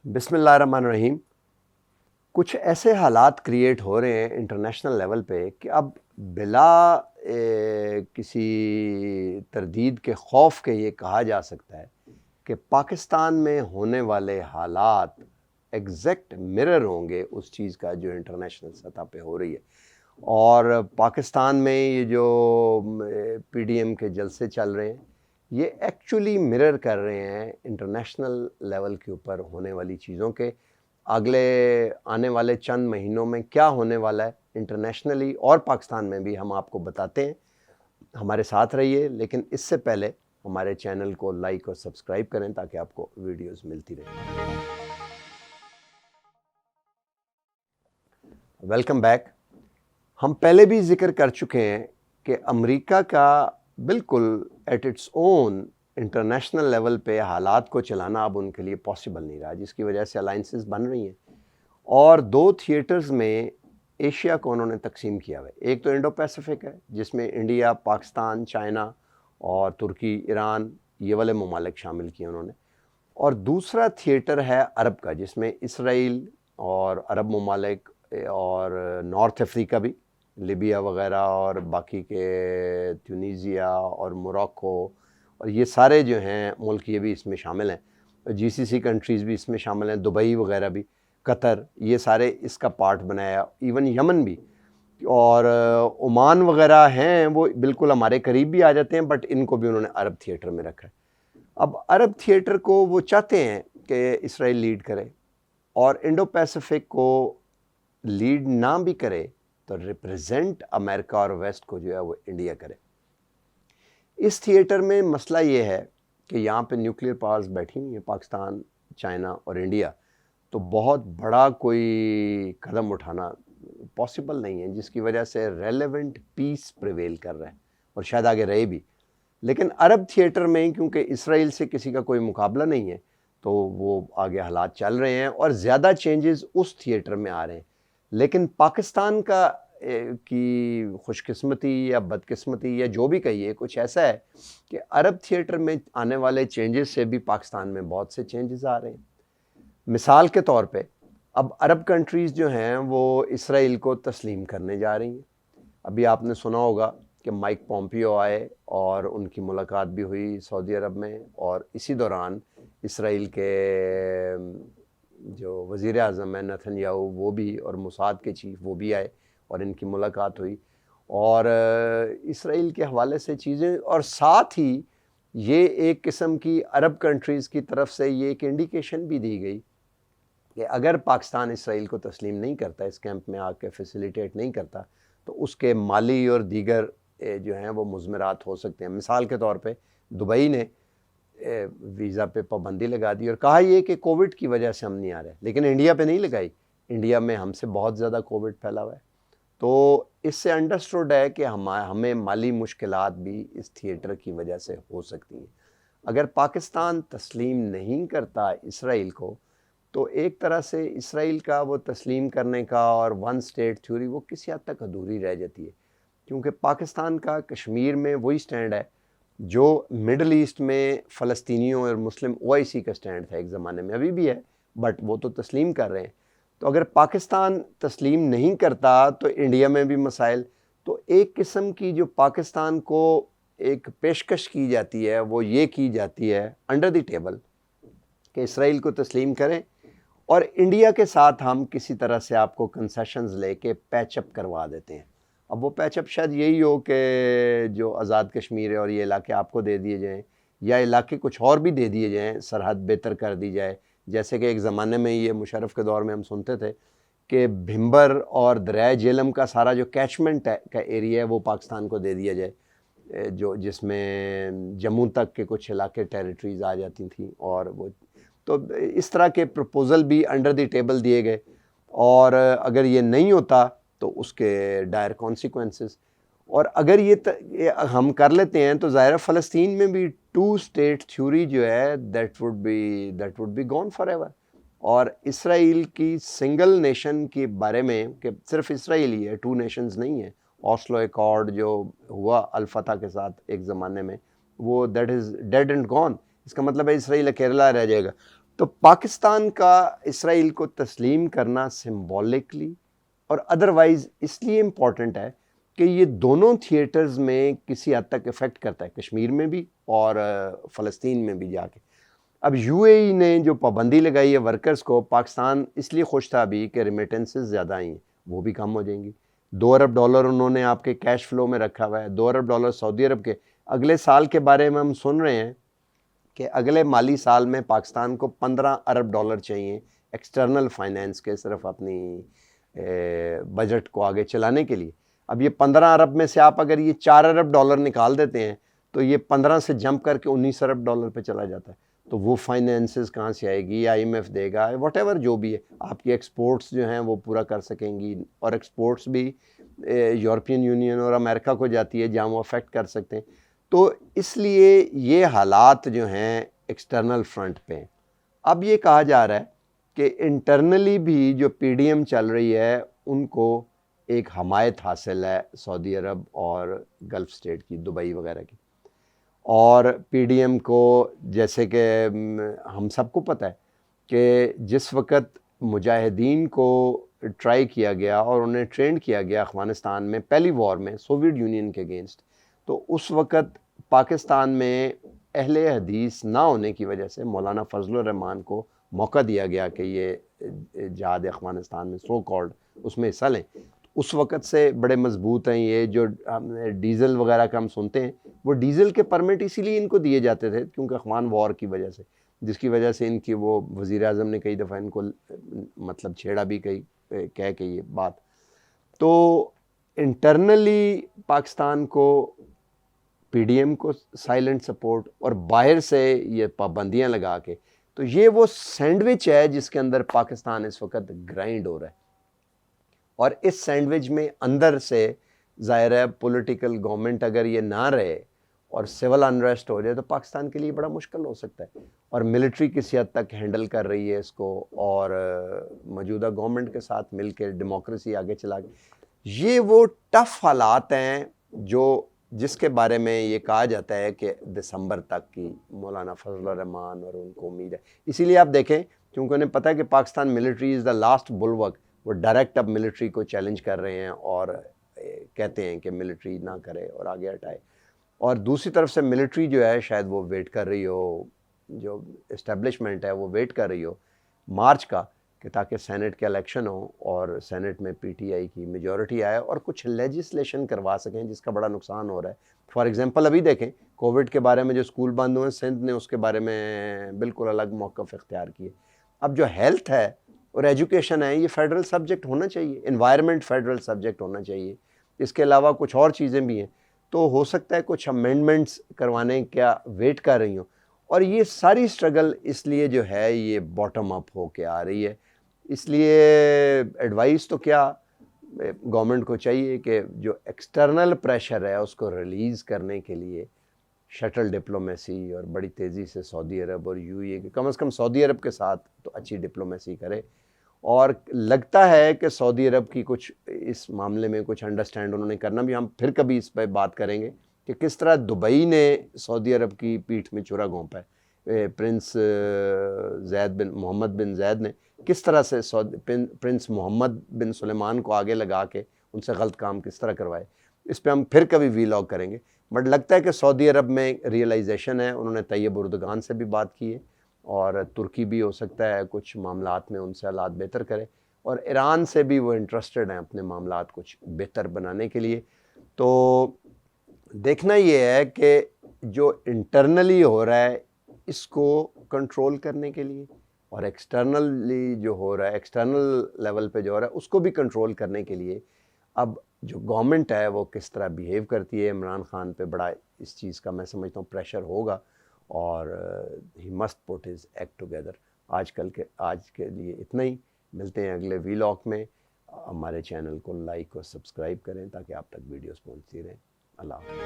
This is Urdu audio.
بسم اللہ الرحمن الرحیم۔ کچھ ایسے حالات کریٹ ہو رہے ہیں انٹرنیشنل لیول پہ کہ اب بلا کسی تردید کے خوف کے یہ کہا جا سکتا ہے کہ پاکستان میں ہونے والے حالات ایگزیکٹ مرر ہوں گے اس چیز کا جو انٹرنیشنل سطح پہ ہو رہی ہے، اور پاکستان میں یہ جو پی ڈی ایم کے جلسے چل رہے ہیں یہ ایکچولی مرر کر رہے ہیں انٹرنیشنل لیول کے اوپر ہونے والی چیزوں کے۔ اگلے آنے والے چند مہینوں میں کیا ہونے والا ہے انٹرنیشنلی اور پاکستان میں بھی ہم آپ کو بتاتے ہیں، ہمارے ساتھ رہیے۔ لیکن اس سے پہلے ہمارے چینل کو لائک اور سبسکرائب کریں تاکہ آپ کو ویڈیوز ملتی رہیں۔ Welcome back. ہم پہلے بھی ذکر کر چکے ہیں کہ امریکہ کا بالکل at its own international level پہ حالات کو چلانا اب ان کے لیے پاسبل نہیں رہا، جس کی وجہ سے الائنسز بن رہی ہیں، اور دو تھیٹرز میں ایشیا کو انہوں نے تقسیم کیا ہوا ہے۔ ایک تو انڈو پیسیفک ہے جس میں انڈیا، پاکستان، چائنا اور ترکی، ایران، یہ والے ممالک شامل کیے انہوں نے، اور دوسرا تھیٹر ہے عرب کا جس میں اسرائیل اور عرب ممالک اور نارتھ افریقہ بھی، لیبیا وغیرہ اور باقی کے تیونیزیا اور موراکو اور یہ سارے جو ہیں ملک یہ بھی اس میں شامل ہیں، جی سی سی کنٹریز بھی اس میں شامل ہیں، دبئی وغیرہ بھی، قطر، یہ سارے اس کا پارٹ بنایا، ایون یمن بھی، اور عمان وغیرہ ہیں وہ بالکل ہمارے قریب بھی آ جاتے ہیں، بٹ ان کو بھی انہوں نے عرب تھیٹر میں رکھا ہے۔ اب عرب تھیٹر کو وہ چاہتے ہیں کہ اسرائیل لیڈ کرے، اور انڈو پیسیفک کو لیڈ نہ بھی کرے تو ریپریزنٹ امریکہ اور ویسٹ کو جو ہے وہ انڈیا کرے۔ اس تھیٹر میں مسئلہ یہ ہے کہ یہاں پہ نیوکلیئر پاورز بیٹھی ہوئی ہیں، پاکستان، چائنا اور انڈیا، تو بہت بڑا کوئی قدم اٹھانا پاسبل نہیں ہے، جس کی وجہ سے ریلیونٹ پیس پریویل کر رہا ہے اور شاید آگے رہے بھی۔ لیکن عرب تھیٹر میں کیونکہ اسرائیل سے کسی کا کوئی مقابلہ نہیں ہے تو وہ آگے حالات چل رہے ہیں اور زیادہ چینجز اس تھیٹر میں آ رہے ہیں۔ لیکن پاکستان کا کی خوش قسمتی یا بدقسمتی یا جو بھی کہیے، کچھ ایسا ہے کہ عرب تھیٹر میں آنے والے چینجز سے بھی پاکستان میں بہت سے چینجز آ رہے ہیں۔ مثال کے طور پہ اب عرب کنٹریز جو ہیں وہ اسرائیل کو تسلیم کرنے جا رہی ہیں۔ ابھی آپ نے سنا ہوگا کہ مائک پومپیو آئے اور ان کی ملاقات بھی ہوئی سعودی عرب میں، اور اسی دوران اسرائیل کے جو وزیر اعظم ہیں نتن یاہو وہ بھی، اور موساد کے چیف وہ بھی آئے اور ان کی ملاقات ہوئی، اور اسرائیل کے حوالے سے چیزیں، اور ساتھ ہی یہ ایک قسم کی عرب کنٹریز کی طرف سے یہ ایک انڈیکیشن بھی دی گئی کہ اگر پاکستان اسرائیل کو تسلیم نہیں کرتا، اس کیمپ میں آ کے فیسیلیٹیٹ نہیں کرتا، تو اس کے مالی اور دیگر جو ہیں وہ مضمرات ہو سکتے ہیں۔ مثال کے طور پہ دبئی نے ویزا پہ پابندی لگا دی اور کہا یہ کہ کووڈ کی وجہ سے ہم نہیں آ رہے، لیکن انڈیا پہ نہیں لگائی۔ انڈیا میں ہم سے بہت زیادہ کووڈ پھیلا ہوا ہے، تو اس سے انڈرسٹوڈ ہے کہ ہمیں مالی مشکلات بھی اس تھیٹر کی وجہ سے ہو سکتی ہیں۔ اگر پاکستان تسلیم نہیں کرتا اسرائیل کو، تو ایک طرح سے اسرائیل کا وہ تسلیم کرنے کا اور ون سٹیٹ تھیوری وہ کسی حد تک ادھوری رہ جاتی ہے، کیونکہ پاکستان کا کشمیر میں وہی سٹینڈ ہے جو مڈل ایسٹ میں فلسطینیوں اور مسلم او آئی سی کا سٹینڈ تھا ایک زمانے میں، ابھی بھی ہے، بٹ وہ تو تسلیم کر رہے ہیں۔ تو اگر پاکستان تسلیم نہیں کرتا تو انڈیا میں بھی مسائل، تو ایک قسم کی جو پاکستان کو ایک پیشکش کی جاتی ہے وہ یہ کی جاتی ہے انڈر دی ٹیبل کہ اسرائیل کو تسلیم کریں، اور انڈیا کے ساتھ ہم کسی طرح سے آپ کو کنسیشنز لے کے پیچ اپ کروا دیتے ہیں۔ اب وہ پیچ اپ شاید یہی ہو کہ جو آزاد کشمیر ہے اور یہ علاقے آپ کو دے دیے جائیں، یا علاقے کچھ اور بھی دے دیے جائیں، سرحد بہتر کر دی جائے، جیسے کہ ایک زمانے میں یہ مشرف کے دور میں ہم سنتے تھے کہ بھمبر اور دریائے جہلم کا سارا جو کیچمنٹ کا ایریا ہے وہ پاکستان کو دے دیا جائے، جس میں جموں تک کے کچھ علاقے ٹیریٹریز آ جاتی تھیں، اور وہ تو اس طرح کے پروپوزل بھی انڈر دی ٹیبل دیے گئے، اور اگر یہ نہیں ہوتا تو اس کے ڈائر کانسیکوینسز، اور اگر یہ ہم کر لیتے ہیں تو ظاہر فلسطین میں بھی ٹو سٹیٹ تھیوری جو ہے that would be gone forever, اور اسرائیل کی سنگل نیشن کے بارے میں کہ صرف اسرائیل ہی ہے، ٹو نیشنز نہیں ہے۔ اوسلو ایکارڈ جو ہوا الفتح کے ساتھ ایک زمانے میں، وہ that is dead and gone, اس کا مطلب ہے اسرائیل اکیلا رہ جائے گا۔ تو پاکستان کا اسرائیل کو تسلیم کرنا سمبولکلی اور ادروائز اس لیے امپورٹنٹ ہے کہ یہ دونوں تھیٹرز میں کسی حد تک افیکٹ کرتا ہے، کشمیر میں بھی اور فلسطین میں بھی جا کے۔ اب یو اے ای نے جو پابندی لگائی ہے ورکرز کو، پاکستان اس لیے خوش تھا ابھی کہ ریمیٹنسز زیادہ آئی ہیں، وہ بھی کم ہو جائیں گی۔ $2 ارب انہوں نے آپ کے کیش فلو میں رکھا ہوا ہے، $2 ارب سعودی عرب کے۔ اگلے سال کے بارے میں ہم سن رہے ہیں کہ اگلے مالی سال میں پاکستان کو $15 ارب چاہیے ایکسٹرنل فائنینس کے، صرف اپنی بجٹ کو آگے چلانے کے لیے۔ اب یہ 15 ارب میں سے آپ اگر یہ $4 ارب نکال دیتے ہیں تو یہ 15 سے جمپ کر کے $19 ارب پہ چلا جاتا ہے۔ تو وہ فائنینسز کہاں سے آئے گی؟ آئی ایم ایف دے گا، واٹ ایور جو بھی ہے، آپ کی ایکسپورٹس جو ہیں وہ پورا کر سکیں گی، اور ایکسپورٹس بھی یورپین یونین اور امریکہ کو جاتی ہے جہاں وہ افیکٹ کر سکتے ہیں۔ تو اس لیے یہ حالات جو ہیں ایکسٹرنل فرنٹ پہ ہیں۔ اب یہ کہا جا رہا ہے کہ انٹرنلی بھی جو پی ڈی ایم چل رہی ہے ان کو ایک حمایت حاصل ہے سعودی عرب اور گلف سٹیٹ کی، دبئی وغیرہ کی، اور پی ڈی ایم کو جیسے کہ ہم سب کو پتہ ہے کہ جس وقت مجاہدین کو ٹرائی کیا گیا اور انہیں ٹرینڈ کیا گیا افغانستان میں پہلی وار میں سوویت یونین کے اگینسٹ، تو اس وقت پاکستان میں اہل حدیث نہ ہونے کی وجہ سے مولانا فضل الرحمان کو موقع دیا گیا کہ یہ جہاد افغانستان میں سو کالڈ اس میں حصہ لیں۔ اس وقت سے بڑے مضبوط ہیں یہ جو ڈیزل وغیرہ کا ہم سنتے ہیں، وہ ڈیزل کے پرمٹ اسی لیے ان کو دیے جاتے تھے کیونکہ افغان وار کی وجہ سے، جس کی وجہ سے ان کی وہ وزیر اعظم نے کئی دفعہ ان کو مطلب چھیڑا بھی کہہ کے یہ بات۔ تو انٹرنلی پاکستان کو پی ڈی ایم کو سائلنٹ سپورٹ اور باہر سے یہ پابندیاں لگا کے، تو یہ وہ سینڈوچ ہے جس کے اندر پاکستان اس وقت گرائنڈ ہو رہا ہے، اور اس سینڈوچ میں اندر سے ظاہر ہے پولیٹیکل گورنمنٹ اگر یہ نہ رہے اور سول انریسٹ ہو جائے تو پاکستان کے لیے بڑا مشکل ہو سکتا ہے، اور ملٹری کسی حد تک ہینڈل کر رہی ہے اس کو، اور موجودہ گورنمنٹ کے ساتھ مل کے ڈیموکریسی آگے چلا گئی۔ یہ وہ ٹف حالات ہیں جس کے بارے میں یہ کہا جاتا ہے کہ دسمبر تک کی مولانا فضل الرحمان اور ان کو امید ہے۔ اسی لیے آپ دیکھیں کیونکہ انہیں پتہ ہے کہ Pakistan military is the last bulwark, وہ ڈائریکٹ اب ملٹری کو چیلنج کر رہے ہیں اور کہتے ہیں کہ ملٹری نہ کرے اور آگے ہٹائے، اور دوسری طرف سے ملٹری جو ہے شاید وہ ویٹ کر رہی ہو، جو اسٹیبلشمنٹ ہے وہ ویٹ کر رہی ہو مارچ کا، کہ تاکہ سینٹ کے الیکشن ہو اور سینٹ میں پی ٹی آئی کی میجورٹی آئے اور کچھ لیجسلیشن کروا سکیں جس کا بڑا نقصان ہو رہا ہے۔ فار ایگزامپل ابھی دیکھیں کووڈ کے بارے میں جو اسکول بند ہوئے، سندھ نے اس کے بارے میں بالکل الگ موقف اختیار کیے۔ اب جو ہیلتھ ہے اور ایجوکیشن ہے یہ فیڈرل سبجیکٹ ہونا چاہیے، انوائرمنٹ فیڈرل سبجیکٹ ہونا چاہیے، اس کے علاوہ کچھ اور چیزیں بھی ہیں، تو ہو سکتا ہے کچھ امینڈمنٹس کروانے کیا ویٹ کر رہی ہوں، اور یہ ساری سٹرگل اس لیے جو ہے یہ باٹم اپ ہو کے آ رہی ہے۔ اس لیے ایڈوائس تو کیا گورنمنٹ کو چاہیے کہ جو ایکسٹرنل پریشر ہے اس کو ریلیز کرنے کے لیے شٹل ڈپلومیسی اور بڑی تیزی سے سعودی عرب اور یو اے کم از کم سعودی عرب کے ساتھ تو اچھی ڈپلومیسی کرے، اور لگتا ہے کہ سعودی عرب کی کچھ اس معاملے میں کچھ انڈرسٹینڈ انہوں نے کرنا بھی، ہم پھر کبھی اس پہ بات کریں گے کہ کس طرح دبئی نے سعودی عرب کی پیٹھ میں چھرا گھونپا ہے، پرنس محمد بن زید نے کس طرح سے پرنس محمد بن سلیمان کو آگے لگا کے ان سے غلط کام کس طرح کروائے، اس پہ ہم پھر کبھی وی لاگ کریں گے۔ بٹ لگتا ہے کہ سعودی عرب میں ریئلائزیشن ہے، انہوں نے طیب اردگان سے بھی بات کی ہے، اور ترکی بھی ہو سکتا ہے کچھ معاملات میں ان سے حالات بہتر کرے، اور ایران سے بھی وہ انٹرسٹڈ ہیں اپنے معاملات کچھ بہتر بنانے کے لیے۔ تو دیکھنا یہ ہے کہ جو انٹرنلی ہو رہا ہے اس کو کنٹرول کرنے کے لیے، اور ایکسٹرنلی جو ہو رہا ہے ایکسٹرنل لیول پہ جو ہو رہا ہے اس کو بھی کنٹرول کرنے کے لیے اب جو گورنمنٹ ہے وہ کس طرح بیہیو کرتی ہے۔ عمران خان پہ بڑا اس چیز کا میں سمجھتا ہوں پریشر ہوگا، اور he must put his act together. آج کے لیے اتنا ہی، ملتے ہیں اگلے وی لاگ میں۔ ہمارے چینل کو لائک اور سبسکرائب کریں تاکہ آپ تک ویڈیوز پہنچتی رہیں۔ اللہ حافظ۔